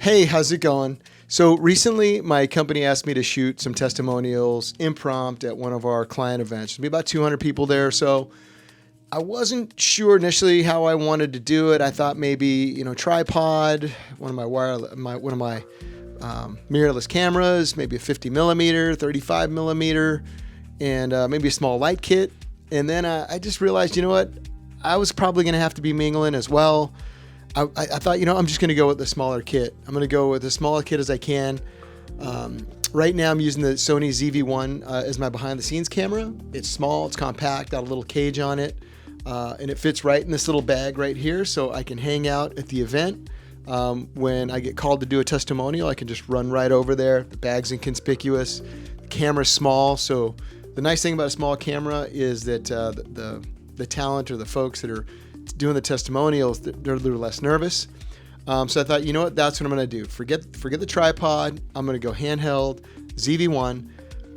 Hey, how's it going? So recently my company asked me to shoot some testimonials impromptu at one of our client events. There'll be about 200 people there. So I wasn't sure initially how I wanted to do it. I thought maybe, tripod, one of my mirrorless cameras, maybe a 50 millimeter, 35 millimeter, and maybe a small light kit. And then I just realized, you know what? I was probably going to have to be mingling as well. I thought, I'm just going to go with the smaller kit. I'm going to go with as small a kit as I can. Right now I'm using the Sony ZV-1 as my behind the scenes camera. It's small, it's compact, got a little cage on it, and it fits right in this little bag right here, so I can hang out at the event. When I get called to do a testimonial, I can just run right over there. The bag's inconspicuous. The camera's small, so the nice thing about a small camera is that the talent or the folks that are doing the testimonials, they're a little less nervous. So I thought, you know what, that's what I'm going to do. Forget the tripod. I'm going to go handheld, ZV-1.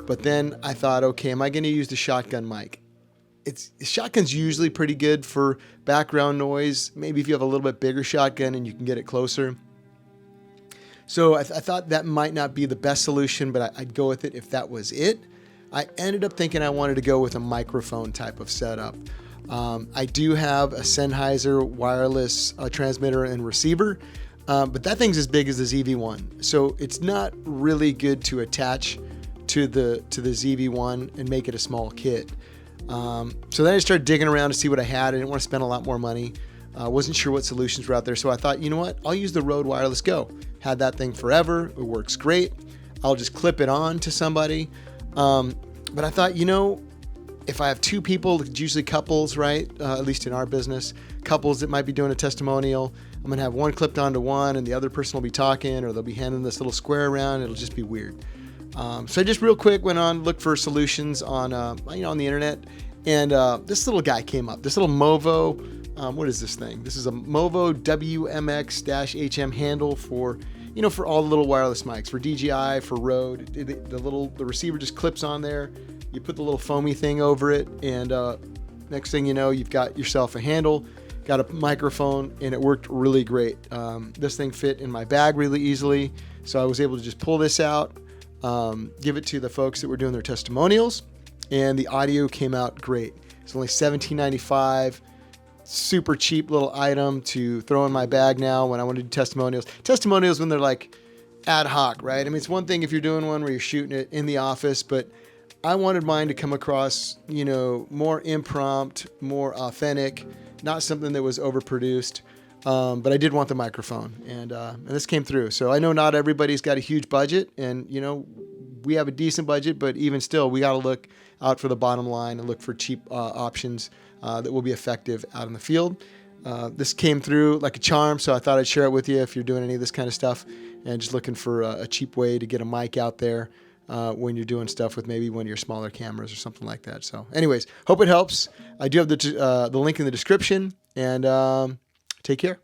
But then I thought, okay, am I going to use the shotgun mic? Shotgun's usually pretty good for background noise. Maybe if you have a little bit bigger shotgun and you can get it closer. So I thought that might not be the best solution, but I'd go with it if that was it. I ended up thinking I wanted to go with a microphone type of setup. I do have a Sennheiser wireless transmitter and receiver, but that thing's as big as the ZV-1. So it's not really good to attach to the ZV-1 and make it a small kit. So then I started digging around to see what I had. I didn't want to spend a lot more money. I wasn't sure what solutions were out there. So I thought, you know what? I'll use the Rode Wireless Go. Had that thing forever. It works great. I'll just clip it on to somebody. But I thought, if I have two people, it's usually couples, right? At least in our business, couples that might be doing a testimonial. I'm going to have one clipped onto one and the other person will be talking, or they'll be handing this little square around. It'll just be weird. So I just real quick went on, looked for solutions on the internet. And this little guy came up, this little Movo, what is this thing? This is a Movo WMX-HM Handle for all the little wireless mics, for DJI, for Rode. The receiver just clips on there. You put the little foamy thing over it, and next thing you know, you've got yourself a handle, got a microphone, and it worked really great. This thing fit in my bag really easily, so I was able to just pull this out, give it to the folks that were doing their testimonials, and the audio came out great. It's only $17.95. Super cheap little item to throw in my bag now when I want to do testimonials. Testimonials when they're like ad hoc, right? I mean, it's one thing if you're doing one where you're shooting it in the office, but I wanted mine to come across, more impromptu, more authentic, not something that was overproduced. But I did want the microphone, and this came through. So I know not everybody's got a huge budget, and we have a decent budget, but even still, we got to look out for the bottom line and look for cheap options that will be effective out in the field. This came through like a charm, so I thought I'd share it with you if you're doing any of this kind of stuff and just looking for a cheap way to get a mic out there when you're doing stuff with maybe one of your smaller cameras or something like that. So anyways, hope it helps. I do have the link in the description, and take care.